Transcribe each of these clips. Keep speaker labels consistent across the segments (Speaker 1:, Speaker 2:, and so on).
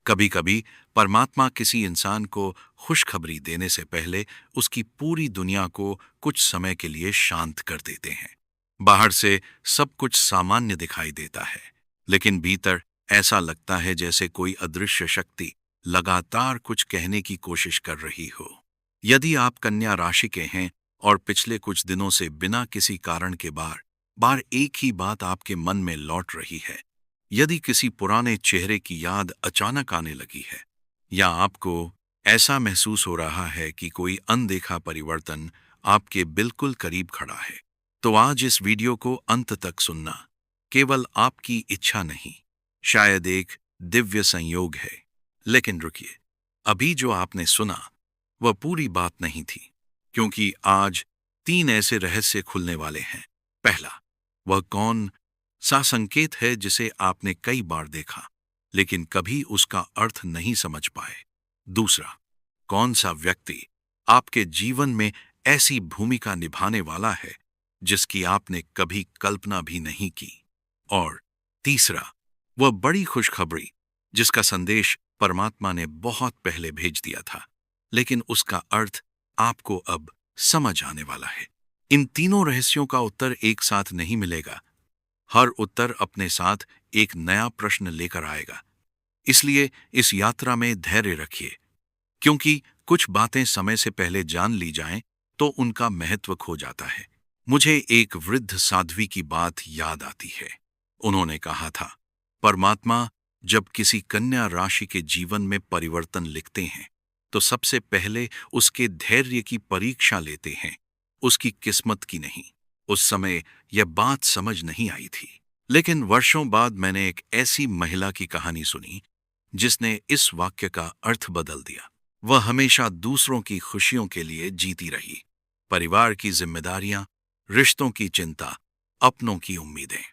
Speaker 1: कभी कभी परमात्मा किसी इंसान को खुशखबरी देने से पहले उसकी पूरी दुनिया को कुछ समय के लिए शांत कर देते हैं। बाहर से सब कुछ सामान्य दिखाई देता है, लेकिन भीतर ऐसा लगता है जैसे कोई अदृश्य शक्ति लगातार कुछ कहने की कोशिश कर रही हो। यदि आप कन्या राशि के हैं और पिछले कुछ दिनों से बिना किसी कारण के बार बार एक ही बात आपके मन में लौट रही है, यदि किसी पुराने चेहरे की याद अचानक आने लगी है, या आपको ऐसा महसूस हो रहा है कि कोई अनदेखा परिवर्तन आपके बिल्कुल करीब खड़ा है, तो आज इस वीडियो को अंत तक सुनना। केवल आपकी इच्छा नहीं, शायद एक दिव्य संयोग है। लेकिन रुकिए, अभी जो आपने सुना वह पूरी बात नहीं थी, क्योंकि आज 3 ऐसे रहस्य खुलने वाले हैं। पहला, वह कौन सा संकेत है जिसे आपने कई बार देखा लेकिन कभी उसका अर्थ नहीं समझ पाए। दूसरा, कौन सा व्यक्ति आपके जीवन में ऐसी भूमिका निभाने वाला है जिसकी आपने कभी कल्पना भी नहीं की। और तीसरा, वह बड़ी खुशखबरी जिसका संदेश परमात्मा ने बहुत पहले भेज दिया था, लेकिन उसका अर्थ आपको अब समझ आने वाला है। इन तीनों रहस्यों का उत्तर एक साथ नहीं मिलेगा। हर उत्तर अपने साथ एक नया प्रश्न लेकर आएगा। इसलिए इस यात्रा में धैर्य रखिए, क्योंकि कुछ बातें समय से पहले जान ली जाएं तो उनका महत्व खो जाता है। मुझे एक वृद्ध साध्वी की बात याद आती है। उन्होंने कहा था, परमात्मा जब किसी कन्या राशि के जीवन में परिवर्तन लिखते हैं तो सबसे पहले उसके धैर्य की परीक्षा लेते हैं, उसकी किस्मत की नहीं। उस समय यह बात समझ नहीं आई थी, लेकिन वर्षों बाद मैंने एक ऐसी महिला की कहानी सुनी जिसने इस वाक्य का अर्थ बदल दिया। वह हमेशा दूसरों की खुशियों के लिए जीती रही, परिवार की जिम्मेदारियां, रिश्तों की चिंता, अपनों की उम्मीदें।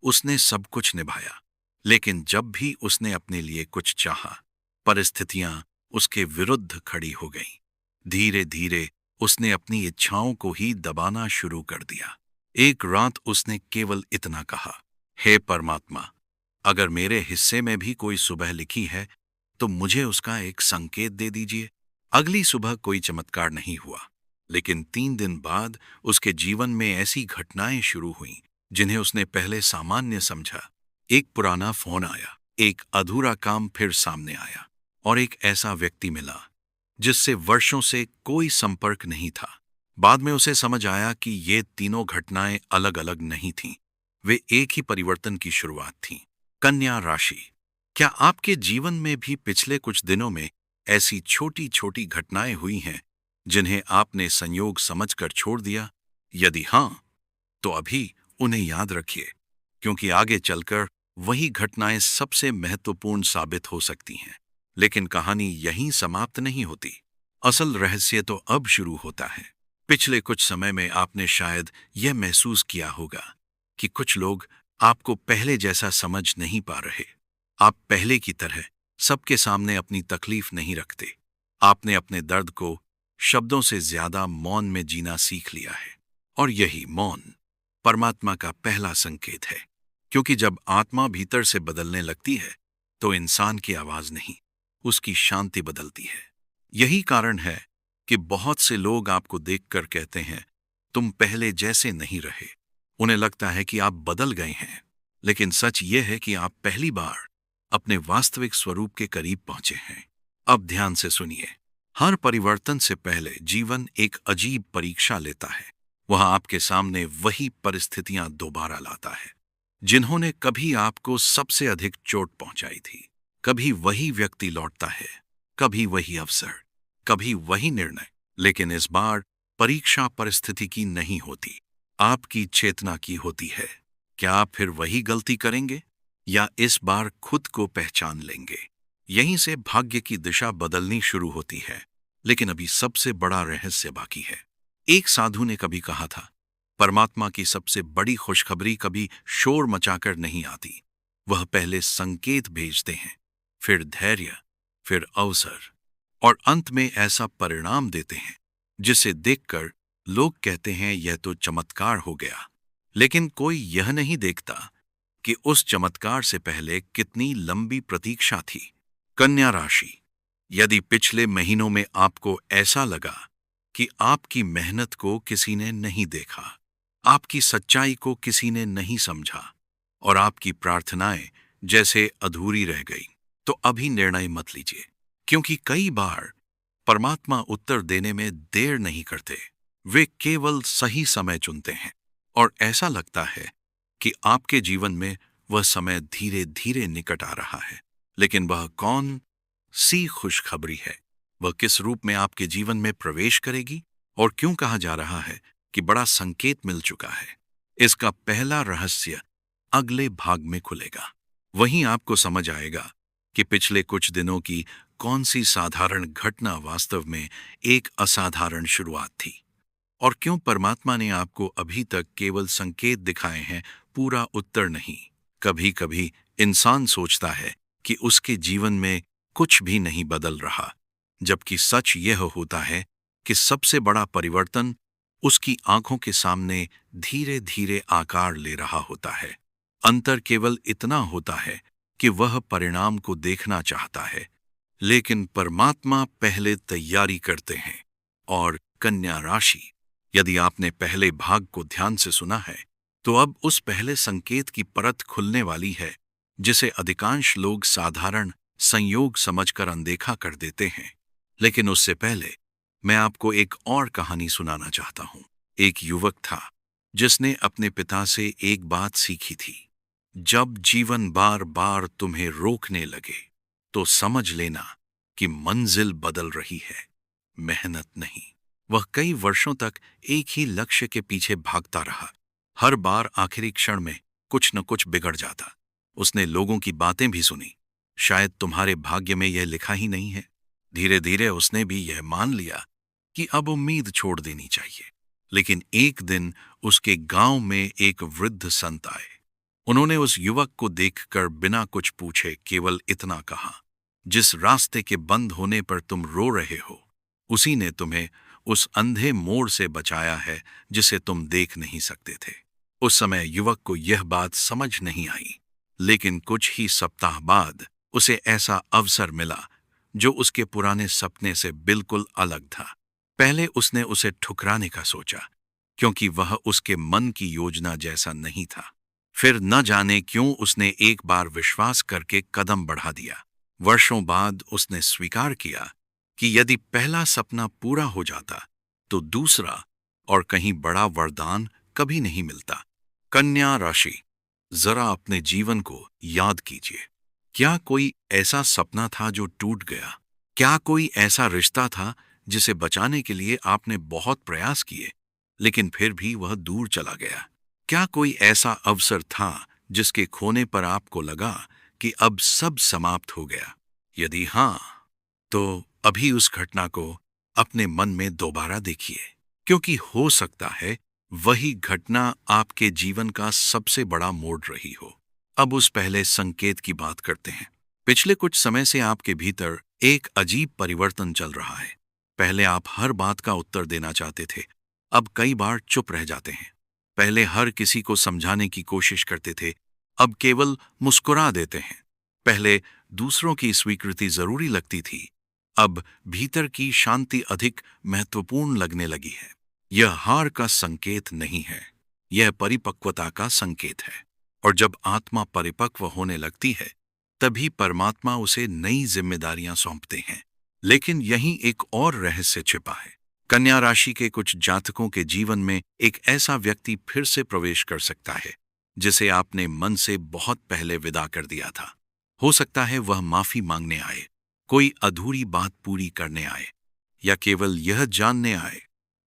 Speaker 1: उसने सब कुछ निभाया, लेकिन जब भी उसने अपने लिए कुछ चाहा, परिस्थितियां उसके विरुद्ध खड़ी हो गईं। धीरे धीरे उसने अपनी इच्छाओं को ही दबाना शुरू कर दिया। एक रात उसने केवल इतना कहा, हे परमात्मा, अगर मेरे हिस्से में भी कोई सुबह लिखी है तो मुझे उसका एक संकेत दे दीजिए। अगली सुबह कोई चमत्कार नहीं हुआ, लेकिन 3 दिन बाद उसके जीवन में ऐसी घटनाएं शुरू हुईं जिन्हें उसने पहले सामान्य समझा। एक पुराना फोन आया, एक अधूरा काम फिर सामने आया, और एक ऐसा व्यक्ति मिला जिससे वर्षों से कोई संपर्क नहीं था। बाद में उसे समझ आया कि ये तीनों घटनाएं अलग अलग नहीं थीं, वे एक ही परिवर्तन की शुरुआत थीं। कन्या राशि, क्या आपके जीवन में भी पिछले कुछ दिनों में ऐसी छोटी छोटी घटनाएं हुई हैं जिन्हें आपने संयोग समझकर छोड़ दिया? यदि हां, तो अभी उन्हें याद रखिए, क्योंकि आगे चलकर वही घटनाएं सबसे महत्वपूर्ण साबित हो सकती हैं। लेकिन कहानी यहीं समाप्त नहीं होती। असल रहस्य तो अब शुरू होता है। पिछले कुछ समय में आपने शायद यह महसूस किया होगा कि कुछ लोग आपको पहले जैसा समझ नहीं पा रहे। आप पहले की तरह सबके सामने अपनी तकलीफ नहीं रखते। आपने अपने दर्द को शब्दों से ज्यादा मौन में जीना सीख लिया है। और यही मौन परमात्मा का पहला संकेत है, क्योंकि जब आत्मा भीतर से बदलने लगती है तो इंसान की आवाज नहीं, उसकी शांति बदलती है। यही कारण है कि बहुत से लोग आपको देखकर कहते हैं, तुम पहले जैसे नहीं रहे। उन्हें लगता है कि आप बदल गए हैं, लेकिन सच ये है कि आप पहली बार अपने वास्तविक स्वरूप के करीब पहुंचे हैं। अब ध्यान से सुनिए। हर परिवर्तन से पहले जीवन एक अजीब परीक्षा लेता है। वह आपके सामने वही परिस्थितियां दोबारा लाता है जिन्होंने कभी आपको सबसे अधिक चोट पहुंचाई थी। कभी वही व्यक्ति लौटता है, कभी वही अवसर, कभी वही निर्णय। लेकिन इस बार परीक्षा परिस्थिति की नहीं होती, आपकी चेतना की होती है। क्या आप फिर वही गलती करेंगे या इस बार खुद को पहचान लेंगे? यहीं से भाग्य की दिशा बदलनी शुरू होती है। लेकिन अभी सबसे बड़ा रहस्य बाकी है। एक साधु ने कभी कहा था, परमात्मा की सबसे बड़ी खुशखबरी कभी शोर मचाकर नहीं आती। वह पहले संकेत भेजते हैं, फिर धैर्य, फिर अवसर, और अंत में ऐसा परिणाम देते हैं जिसे देखकर लोग कहते हैं यह तो चमत्कार हो गया। लेकिन कोई यह नहीं देखता कि उस चमत्कार से पहले कितनी लंबी प्रतीक्षा थी। कन्या राशि, यदि पिछले महीनों में आपको ऐसा लगा कि आपकी मेहनत को किसी ने नहीं देखा, आपकी सच्चाई को किसी ने नहीं समझा और आपकी प्रार्थनाएं जैसे अधूरी रह गई, तो अभी निर्णय मत लीजिए, क्योंकि कई बार परमात्मा उत्तर देने में देर नहीं करते। वे केवल सही समय चुनते हैं और ऐसा लगता है कि आपके जीवन में वह समय धीरे धीरे निकट आ रहा है। लेकिन वह कौन सी खुशखबरी है, वह किस रूप में आपके जीवन में प्रवेश करेगी और क्यों कहा जा रहा है कि बड़ा संकेत मिल चुका है, इसका पहला रहस्य अगले भाग में खुलेगा। वहीं आपको समझ आएगा कि पिछले कुछ दिनों की कौन सी साधारण घटना वास्तव में एक असाधारण शुरुआत थी और क्यों परमात्मा ने आपको अभी तक केवल संकेत दिखाए हैं, पूरा उत्तर नहीं। कभी कभी इंसान सोचता है कि उसके जीवन में कुछ भी नहीं बदल रहा, जबकि सच यह होता है कि सबसे बड़ा परिवर्तन उसकी आंखों के सामने धीरे धीरे आकार ले रहा होता है। अंतर केवल इतना होता है कि वह परिणाम को देखना चाहता है, लेकिन परमात्मा पहले तैयारी करते हैं। और कन्या राशि, यदि आपने पहले भाग को ध्यान से सुना है, तो अब उस पहले संकेत की परत खुलने वाली है, जिसे अधिकांश लोग साधारण संयोग समझकर अनदेखा कर देते हैं। लेकिन उससे पहले मैं आपको एक और कहानी सुनाना चाहता हूं। एक युवक था जिसने अपने पिता से एक बात सीखी थी, जब जीवन बार बार तुम्हें रोकने लगे तो समझ लेना कि मंजिल बदल रही है, मेहनत नहीं। वह कई वर्षों तक एक ही लक्ष्य के पीछे भागता रहा। हर बार आखिरी क्षण में कुछ न कुछ बिगड़ जाता। उसने लोगों की बातें भी सुनी, शायद तुम्हारे भाग्य में यह लिखा ही नहीं है। धीरे धीरे उसने भी यह मान लिया कि अब उम्मीद छोड़ देनी चाहिए। लेकिन एक दिन उसके गांव में एक वृद्ध संत आए। उन्होंने उस युवक को देखकर बिना कुछ पूछे केवल इतना कहा, जिस रास्ते के बंद होने पर तुम रो रहे हो, उसी ने तुम्हें उस अंधे मोड़ से बचाया है जिसे तुम देख नहीं सकते थे। उस समय युवक को यह बात समझ नहीं आई, लेकिन कुछ ही सप्ताह बाद उसे ऐसा अवसर मिला जो उसके पुराने सपने से बिल्कुल अलग था। पहले उसने उसे ठुकराने का सोचा, क्योंकि वह उसके मन की योजना जैसा नहीं था। फिर न जाने क्यों उसने एक बार विश्वास करके कदम बढ़ा दिया। वर्षों बाद उसने स्वीकार किया कि यदि पहला सपना पूरा हो जाता तो दूसरा और कहीं बड़ा वरदान कभी नहीं मिलता। कन्या राशि, जरा अपने जीवन को याद कीजिए। क्या कोई ऐसा सपना था जो टूट गया? क्या कोई ऐसा रिश्ता था जिसे बचाने के लिए आपने बहुत प्रयास किए, लेकिन फिर भी वह दूर चला गया? क्या कोई ऐसा अवसर था जिसके खोने पर आपको लगा कि अब सब समाप्त हो गया? यदि हां, तो अभी उस घटना को अपने मन में दोबारा देखिए, क्योंकि हो सकता है वही घटना आपके जीवन का सबसे बड़ा मोड़ रही हो। अब उस पहले संकेत की बात करते हैं। पिछले कुछ समय से आपके भीतर एक अजीब परिवर्तन चल रहा है। पहले आप हर बात का उत्तर देना चाहते थे, अब कई बार चुप रह जाते हैं। पहले हर किसी को समझाने की कोशिश करते थे, अब केवल मुस्कुरा देते हैं। पहले दूसरों की स्वीकृति जरूरी लगती थी, अब भीतर की शांति अधिक महत्वपूर्ण लगने लगी है। यह हार का संकेत नहीं है, यह परिपक्वता का संकेत है। और जब आत्मा परिपक्व होने लगती है, तभी परमात्मा उसे नई जिम्मेदारियां सौंपते हैं। लेकिन यहीं एक और रहस्य छिपा है। कन्या राशि के कुछ जातकों के जीवन में एक ऐसा व्यक्ति फिर से प्रवेश कर सकता है जिसे आपने मन से बहुत पहले विदा कर दिया था। हो सकता है वह माफी मांगने आए, कोई अधूरी बात पूरी करने आए, या केवल यह जानने आए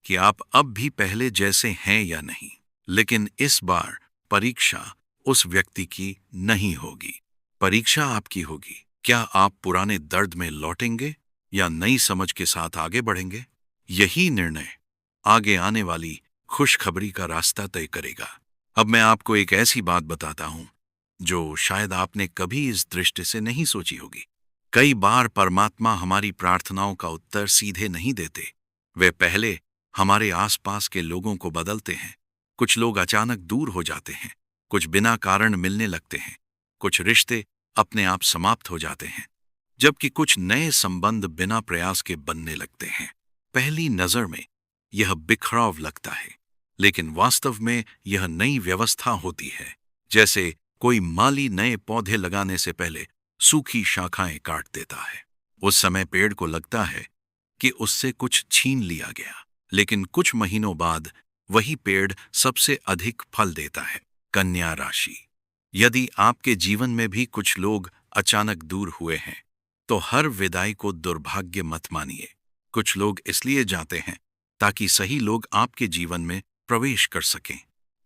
Speaker 1: कि आप अब भी पहले जैसे हैं या नहीं। लेकिन इस बार परीक्षा उस व्यक्ति की नहीं होगी, परीक्षा आपकी होगी। क्या आप पुराने दर्द में लौटेंगे या नई समझ के साथ आगे बढ़ेंगे? यही निर्णय आगे आने वाली खुशखबरी का रास्ता तय करेगा। अब मैं आपको एक ऐसी बात बताता हूं जो शायद आपने कभी इस दृष्टि से नहीं सोची होगी। कई बार परमात्मा हमारी प्रार्थनाओं का उत्तर सीधे नहीं देते। वे पहले हमारे आसपास के लोगों को बदलते हैं। कुछ लोग अचानक दूर हो जाते हैं, कुछ बिना कारण मिलने लगते हैं, कुछ रिश्ते अपने आप समाप्त हो जाते हैं। जबकि कुछ नए संबंध बिना प्रयास के बनने लगते हैं। पहली नजर में यह बिखराव लगता है, लेकिन वास्तव में यह नई व्यवस्था होती है। जैसे कोई माली नए पौधे लगाने से पहले सूखी शाखाएं काट देता है। उस समय पेड़ को लगता है कि उससे कुछ छीन लिया गया, लेकिन कुछ महीनों बाद वही पेड़ सबसे अधिक फल देता है। कन्या राशि, यदि आपके जीवन में भी कुछ लोग अचानक दूर हुए हैं, तो हर विदाई को दुर्भाग्य मत मानिए। कुछ लोग इसलिए जाते हैं ताकि सही लोग आपके जीवन में प्रवेश कर सकें।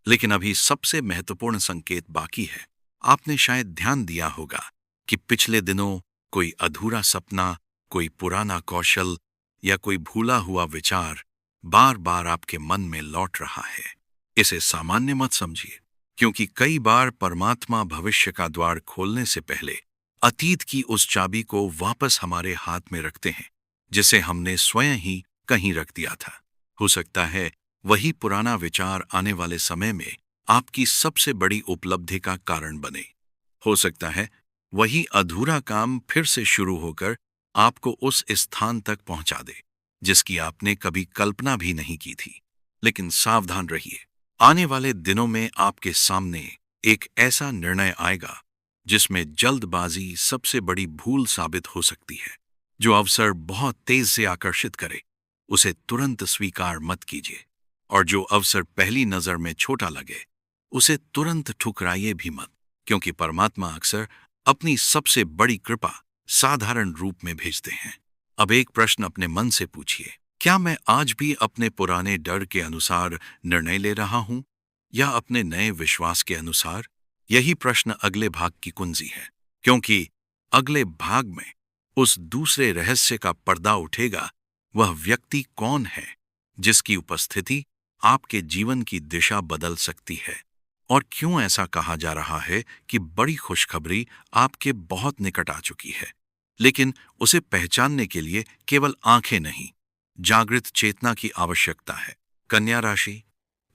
Speaker 1: लेकिन अभी सबसे महत्वपूर्ण संकेत बाकी है। आपने शायद ध्यान दिया होगा कि पिछले दिनों कोई अधूरा सपना, कोई पुराना कौशल या कोई भूला हुआ विचार बार बार आपके मन में लौट रहा है। इसे सामान्य मत समझिए, क्योंकि कई बार परमात्मा भविष्य का द्वार खोलने से पहले अतीत की उस चाबी को वापस हमारे हाथ में रखते हैं, जिसे हमने स्वयं ही कहीं रख दिया था। हो सकता है वही पुराना विचार आने वाले समय में आपकी सबसे बड़ी उपलब्धि का कारण बने। हो सकता है वही अधूरा काम फिर से शुरू होकर आपको उस स्थान तक पहुंचा दे जिसकी आपने कभी कल्पना भी नहीं की थी। लेकिन सावधान रहिए, आने वाले दिनों में आपके सामने एक ऐसा निर्णय आएगा जिसमें जल्दबाजी सबसे बड़ी भूल साबित हो सकती है। जो अवसर बहुत तेज से आकर्षित करे, उसे तुरंत स्वीकार मत कीजिए, और जो अवसर पहली नजर में छोटा लगे, उसे तुरंत ठुकराइए भी मत, क्योंकि परमात्मा अक्सर अपनी सबसे बड़ी कृपा साधारण रूप में भेजते हैं। अब एक प्रश्न अपने मन से पूछिए, क्या मैं आज भी अपने पुराने डर के अनुसार निर्णय ले रहा हूं या अपने नए विश्वास के अनुसार? यही प्रश्न अगले भाग की कुंजी है, क्योंकि अगले भाग में उस दूसरे रहस्य का पर्दा उठेगा। वह व्यक्ति कौन है जिसकी उपस्थिति आपके जीवन की दिशा बदल सकती है, और क्यों ऐसा कहा जा रहा है कि बड़ी खुशखबरी आपके बहुत निकट आ चुकी है। लेकिन उसे पहचानने के लिए केवल आंखें नहीं, जागृत चेतना की आवश्यकता है। कन्या राशि,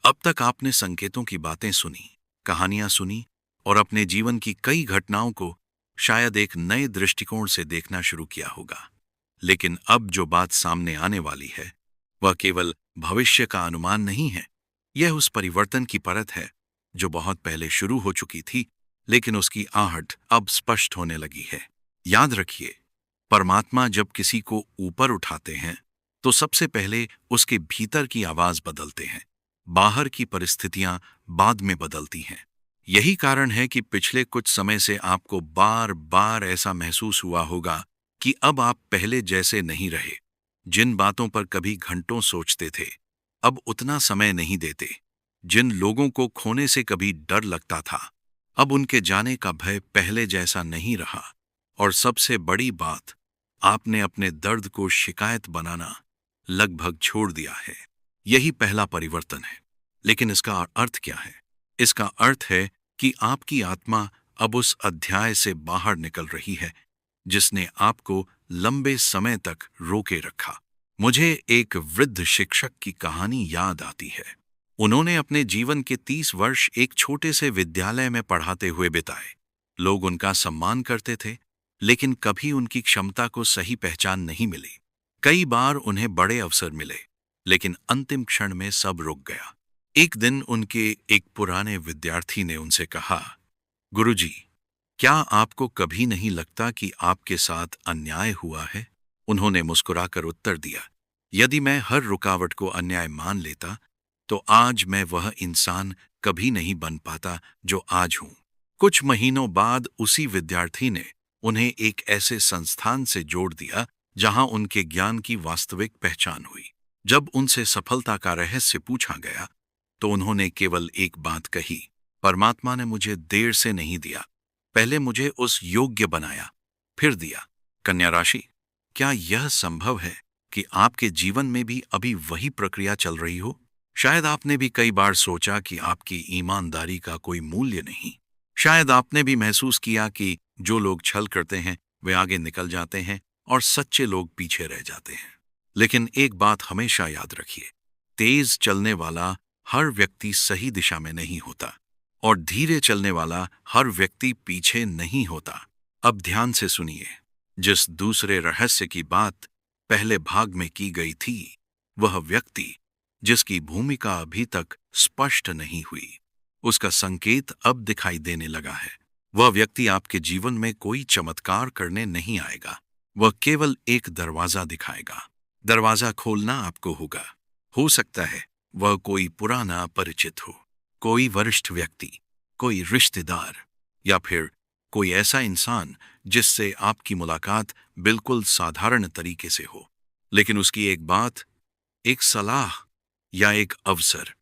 Speaker 1: अब तक आपने संकेतों की बातें सुनी, कहानियां सुनी और अपने जीवन की कई घटनाओं को शायद एक नए दृष्टिकोण से देखना शुरू किया होगा। लेकिन अब जो बात सामने आने वाली है, वह केवल भविष्य का अनुमान नहीं है। यह उस परिवर्तन की परत है जो बहुत पहले शुरू हो चुकी थी, लेकिन उसकी आहट अब स्पष्ट होने लगी है। याद रखिए, परमात्मा जब किसी को ऊपर उठाते हैं तो सबसे पहले उसके भीतर की आवाज बदलते हैं। बाहर की परिस्थितियां बाद में बदलती हैं। यही कारण है कि पिछले कुछ समय से आपको बार बार ऐसा महसूस हुआ होगा कि अब आप पहले जैसे नहीं रहे। जिन बातों पर कभी घंटों सोचते थे, अब उतना समय नहीं देते। जिन लोगों को खोने से कभी डर लगता था, अब उनके जाने का भय पहले जैसा नहीं रहा। और सबसे बड़ी बात, आपने अपने दर्द को शिकायत बनाना लगभग छोड़ दिया है। यही पहला परिवर्तन है। लेकिन इसका अर्थ क्या है? इसका अर्थ है कि आपकी आत्मा अब उस अध्याय से बाहर निकल रही है जिसने आपको लंबे समय तक रोके रखा। मुझे एक वृद्ध शिक्षक की कहानी याद आती है। उन्होंने अपने जीवन के 30 वर्ष एक छोटे से विद्यालय में पढ़ाते हुए बिताए। लोग उनका सम्मान करते थे, लेकिन कभी उनकी क्षमता को सही पहचान नहीं मिली। कई बार उन्हें बड़े अवसर मिले, लेकिन अंतिम क्षण में सब रुक गया। एक दिन उनके एक पुराने विद्यार्थी ने उनसे कहा, गुरुजी, क्या आपको कभी नहीं लगता कि आपके साथ अन्याय हुआ है? उन्होंने मुस्कुराकर उत्तर दिया, यदि मैं हर रुकावट को अन्याय मान लेता, तो आज मैं वह इंसान कभी नहीं बन पाता जो आज हूं। कुछ महीनों बाद उसी विद्यार्थी ने उन्हें एक ऐसे संस्थान से जोड़ दिया जहां उनके ज्ञान की वास्तविक पहचान हुई। जब उनसे सफलता का रहस्य पूछा गया, तो उन्होंने केवल एक बात कही, परमात्मा ने मुझे देर से नहीं दिया, पहले मुझे उस योग्य बनाया, फिर दिया। कन्या राशि, क्या यह संभव है कि आपके जीवन में भी अभी वही प्रक्रिया चल रही हो? शायद आपने भी कई बार सोचा कि आपकी ईमानदारी का कोई मूल्य नहीं। शायद आपने भी महसूस किया कि जो लोग छल करते हैं वे आगे निकल जाते हैं और सच्चे लोग पीछे रह जाते हैं। लेकिन एक बात हमेशा याद रखिए, तेज चलने वाला हर व्यक्ति सही दिशा में नहीं होता, और धीरे चलने वाला हर व्यक्ति पीछे नहीं होता। अब ध्यान से सुनिए, जिस दूसरे रहस्य की बात पहले भाग में की गई थी, वह व्यक्ति जिसकी भूमिका अभी तक स्पष्ट नहीं हुई, उसका संकेत अब दिखाई देने लगा है। वह व्यक्ति आपके जीवन में कोई चमत्कार करने नहीं आएगा, वह केवल एक दरवाजा दिखाएगा। दरवाजा खोलना आपको होगा। हो सकता है वह कोई पुराना परिचित हो, कोई वरिष्ठ व्यक्ति, कोई रिश्तेदार, या फिर कोई ऐसा इंसान जिससे आपकी मुलाकात बिल्कुल साधारण तरीके से हो, लेकिन उसकी एक बात, एक सलाह या एक अवसर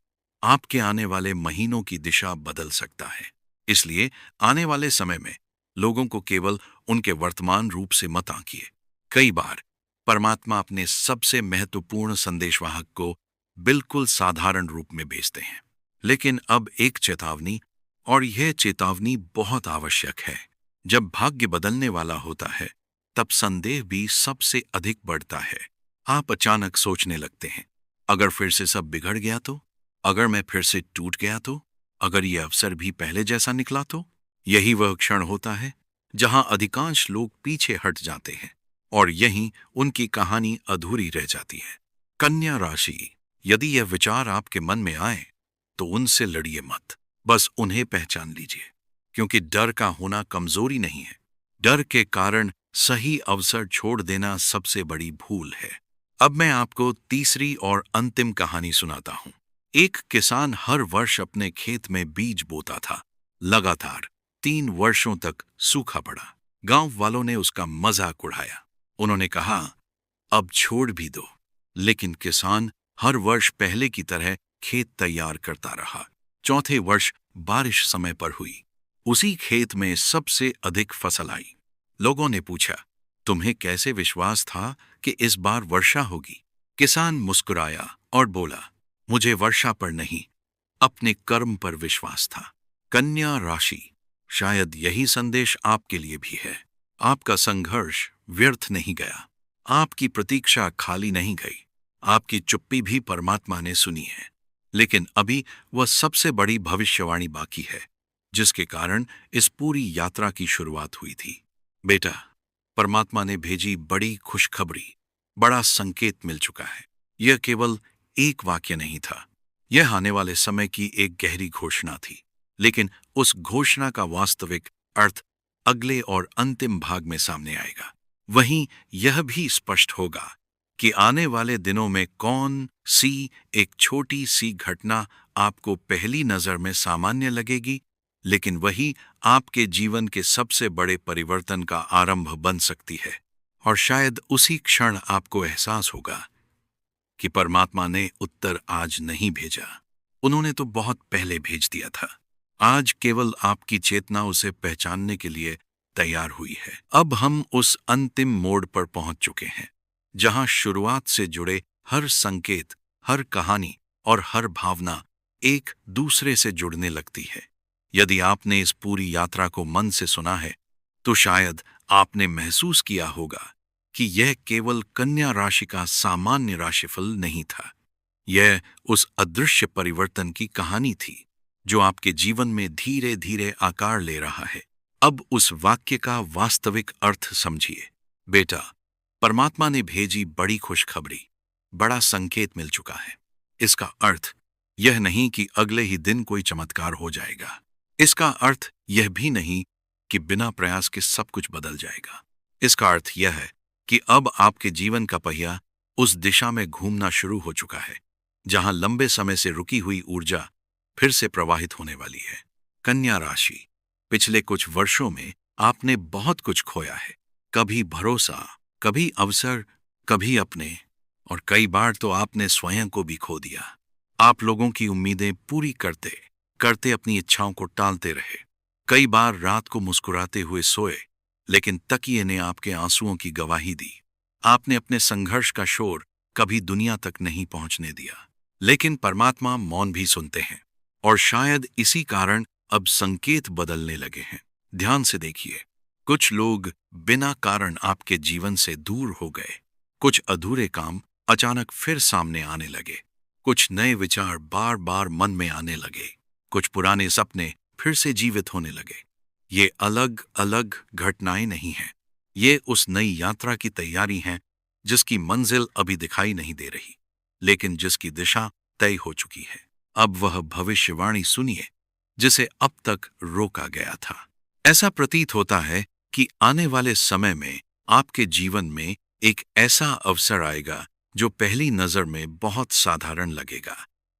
Speaker 1: आपके आने वाले महीनों की दिशा बदल सकता है। इसलिए आने वाले समय में लोगों को केवल उनके वर्तमान रूप से मत आंकिए। कई बार परमात्मा अपने सबसे महत्वपूर्ण संदेशवाहक को बिल्कुल साधारण रूप में भेजते हैं। लेकिन अब एक चेतावनी, और यह चेतावनी बहुत आवश्यक है। जब भाग्य बदलने वाला होता है, तब संदेह भी सबसे अधिक बढ़ता है। आप अचानक सोचने लगते हैं, अगर फिर से सब बिगड़ गया तो, अगर मैं फिर से टूट गया तो, अगर यह अवसर भी पहले जैसा निकला तो। यही वह क्षण होता है जहां अधिकांश लोग पीछे हट जाते हैं, और यहीं उनकी कहानी अधूरी रह जाती है। कन्या राशि, यदि यह विचार आपके मन में आए तो उनसे लड़िए मत, बस उन्हें पहचान लीजिए, क्योंकि डर का होना कमजोरी नहीं है। डर के कारण सही अवसर छोड़ देना सबसे बड़ी भूल है। अब मैं आपको तीसरी और अंतिम कहानी सुनाता हूं। एक किसान हर वर्ष अपने खेत में बीज बोता था। लगातार 3 वर्षों तक सूखा पड़ा। गांव वालों ने उसका मजाक उड़ाया। उन्होंने कहा, अब छोड़ भी दो। लेकिन किसान हर वर्ष पहले की तरह खेत तैयार करता रहा। चौथे वर्ष बारिश समय पर हुई। उसी खेत में सबसे अधिक फसल आई। लोगों ने पूछा, तुम्हें कैसे विश्वास था कि इस बार वर्षा होगी? किसान मुस्कुराया और बोला, मुझे वर्षा पर नहीं, अपने कर्म पर विश्वास था। कन्या राशि, शायद यही संदेश आपके लिए भी है। आपका संघर्ष व्यर्थ नहीं गया, आपकी प्रतीक्षा खाली नहीं गई, आपकी चुप्पी भी परमात्मा ने सुनी है। लेकिन अभी वह सबसे बड़ी भविष्यवाणी बाकी है, जिसके कारण इस पूरी यात्रा की शुरुआत हुई थी। बेटा, परमात्मा ने भेजी बड़ी खुशखबरी, बड़ा संकेत मिल चुका है। यह केवल एक वाक्य नहीं था, यह आने वाले समय की एक गहरी घोषणा थी। लेकिन उस घोषणा का वास्तविक अर्थ अगले और अंतिम भाग में सामने आएगा। वहीं यह भी स्पष्ट होगा कि आने वाले दिनों में कौन सी एक छोटी सी घटना आपको पहली नजर में सामान्य लगेगी, लेकिन वही आपके जीवन के सबसे बड़े परिवर्तन का आरंभ बन सकती है। और शायद उसी क्षण आपको एहसास होगा कि परमात्मा ने उत्तर आज नहीं भेजा, उन्होंने तो बहुत पहले भेज दिया था। आज केवल आपकी चेतना उसे पहचानने के लिए तैयार हुई है। अब हम उस अंतिम मोड़ पर पहुंच चुके हैं, जहां शुरुआत से जुड़े हर संकेत, हर कहानी और हर भावना एक दूसरे से जुड़ने लगती है। यदि आपने इस पूरी यात्रा को मन से सुना है, तो शायद आपने महसूस किया होगा कि यह केवल कन्या राशि का सामान्य राशिफल नहीं था। यह उस अदृश्य परिवर्तन की कहानी थी जो आपके जीवन में धीरे धीरे आकार ले रहा है। अब उस वाक्य का वास्तविक अर्थ समझिए। बेटा, परमात्मा ने भेजी बड़ी खुशखबरी, बड़ा संकेत मिल चुका है। इसका अर्थ यह नहीं कि अगले ही दिन कोई चमत्कार हो जाएगा। इसका अर्थ यह भी नहीं कि बिना प्रयास के सब कुछ बदल जाएगा। इसका अर्थ यह है कि अब आपके जीवन का पहिया उस दिशा में घूमना शुरू हो चुका है जहां लंबे समय से रुकी हुई ऊर्जा फिर से प्रवाहित होने वाली है। कन्या राशि, पिछले कुछ वर्षों में आपने बहुत कुछ खोया है। कभी भरोसा, कभी अवसर, कभी अपने, और कई बार तो आपने स्वयं को भी खो दिया। आप लोगों की उम्मीदें पूरी करते करते अपनी इच्छाओं को टालते रहे। कई बार रात को मुस्कुराते हुए सोए, लेकिन तकिए ने आपके आंसुओं की गवाही दी। आपने अपने संघर्ष का शोर कभी दुनिया तक नहीं पहुंचने दिया। लेकिन परमात्मा मौन भी सुनते हैं, और शायद इसी कारण अब संकेत बदलने लगे हैं। ध्यान से देखिए, कुछ लोग बिना कारण आपके जीवन से दूर हो गए। कुछ अधूरे काम अचानक फिर सामने आने लगे। कुछ नए विचार बार बार मन में आने लगे। कुछ पुराने सपने फिर से जीवित होने लगे। ये अलग अलग घटनाएं नहीं हैं, ये उस नई यात्रा की तैयारी है जिसकी मंजिल अभी दिखाई नहीं दे रही, लेकिन जिसकी दिशा तय हो चुकी है। अब वह भविष्यवाणी सुनिए जिसे अब तक रोका गया था। ऐसा प्रतीत होता है कि आने वाले समय में आपके जीवन में एक ऐसा अवसर आएगा जो पहली नजर में बहुत साधारण लगेगा।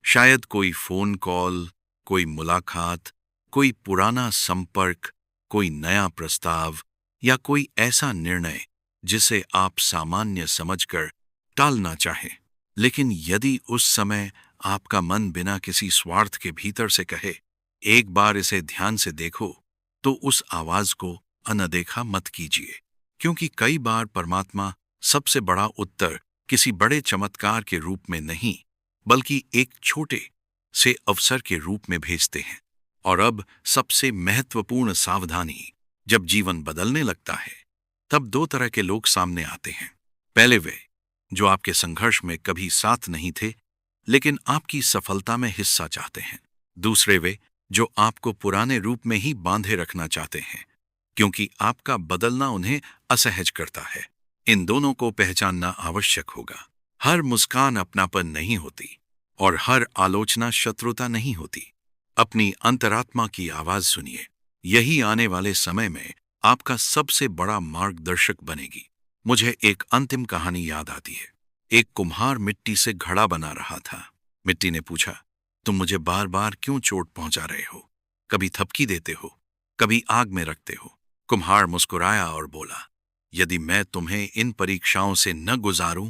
Speaker 1: शायद कोई फोन कॉल, कोई मुलाकात, कोई पुराना संपर्क, कोई नया प्रस्ताव या कोई ऐसा निर्णय जिसे आप सामान्य समझकर टालना चाहें। लेकिन यदि उस समय आपका मन बिना किसी स्वार्थ के भीतर से कहे, एक बार इसे ध्यान से देखो, तो उस आवाज को अनदेखा मत कीजिए, क्योंकि कई बार परमात्मा सबसे बड़ा उत्तर किसी बड़े चमत्कार के रूप में नहीं, बल्कि एक छोटे से अवसर के रूप में भेजते हैं। और अब सबसे महत्वपूर्ण सावधानी, जब जीवन बदलने लगता है, तब दो तरह के लोग सामने आते हैं। पहले वे जो आपके संघर्ष में कभी साथ नहीं थे, लेकिन आपकी सफलता में हिस्सा चाहते हैं। दूसरे वे जो आपको पुराने रूप में ही बांधे रखना चाहते हैं, क्योंकि आपका बदलना उन्हें असहज करता है। इन दोनों को पहचानना आवश्यक होगा। हर मुस्कान अपनापन नहीं होती और हर आलोचना शत्रुता नहीं होती। अपनी अंतरात्मा की आवाज सुनिए, यही आने वाले समय में आपका सबसे बड़ा मार्गदर्शक बनेगी। मुझे एक अंतिम कहानी याद आती है। एक कुम्हार मिट्टी से घड़ा बना रहा था। मिट्टी ने पूछा, तुम मुझे बार बार क्यों चोट पहुंचा रहे हो? कभी थपकी देते हो, कभी आग में रखते हो। कुम्हार मुस्कुराया और बोला, यदि मैं तुम्हें इन परीक्षाओं से न गुजारूं,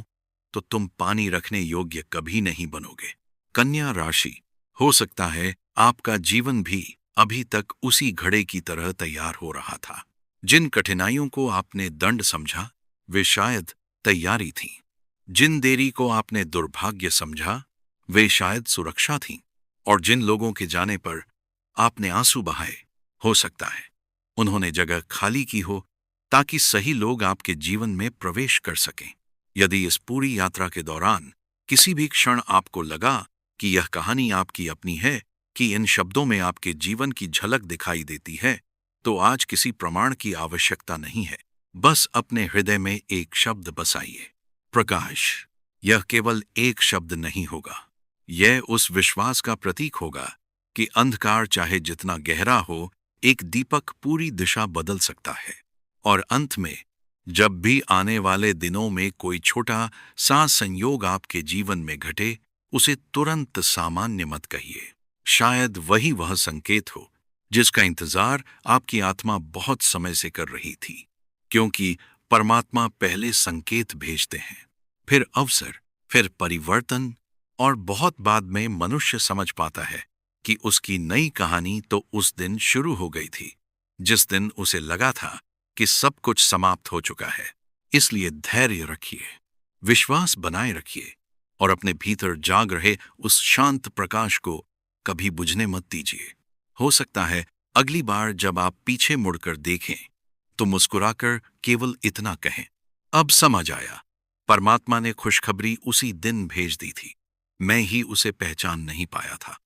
Speaker 1: तो तुम पानी रखने योग्य कभी नहीं बनोगे। कन्या राशि, हो सकता है आपका जीवन भी अभी तक उसी घड़े की तरह तैयार हो रहा था। जिन कठिनाइयों को आपने दंड समझा, वे शायद तैयारी थीं। जिन देरी को आपने दुर्भाग्य समझा, वे शायद सुरक्षा थीं। और जिन लोगों के जाने पर आपने आंसू बहाए, हो सकता है उन्होंने जगह खाली की हो ताकि सही लोग आपके जीवन में प्रवेश कर सकें। यदि इस पूरी यात्रा के दौरान किसी भी क्षण आपको लगा कि यह कहानी आपकी अपनी है, कि इन शब्दों में आपके जीवन की झलक दिखाई देती है, तो आज किसी प्रमाण की आवश्यकता नहीं है। बस अपने हृदय में एक शब्द बसाइए, प्रकाश। यह केवल एक शब्द नहीं होगा, यह उस विश्वास का प्रतीक होगा कि अंधकार चाहे जितना गहरा हो, एक दीपक पूरी दिशा बदल सकता है। और अंत में, जब भी आने वाले दिनों में कोई छोटा सा संयोग आपके जीवन में घटे, उसे तुरंत सामान्य मत कहिए। शायद वही वह संकेत हो जिसका इंतजार आपकी आत्मा बहुत समय से कर रही थी, क्योंकि परमात्मा पहले संकेत भेजते हैं, फिर अवसर, फिर परिवर्तन, और बहुत बाद में मनुष्य समझ पाता है कि उसकी नई कहानी तो उस दिन शुरू हो गई थी जिस दिन उसे लगा था कि सब कुछ समाप्त हो चुका है। इसलिए धैर्य रखिए, विश्वास बनाए रखिए और अपने भीतर जाग रहे उस शांत प्रकाश को कभी बुझने मत दीजिए। हो सकता है अगली बार जब आप पीछे मुड़कर देखें, तो मुस्कुराकर केवल इतना कहें, अब समझ आया, परमात्मा ने खुशखबरी उसी दिन भेज दी थी, मैं ही उसे पहचान नहीं पाया था।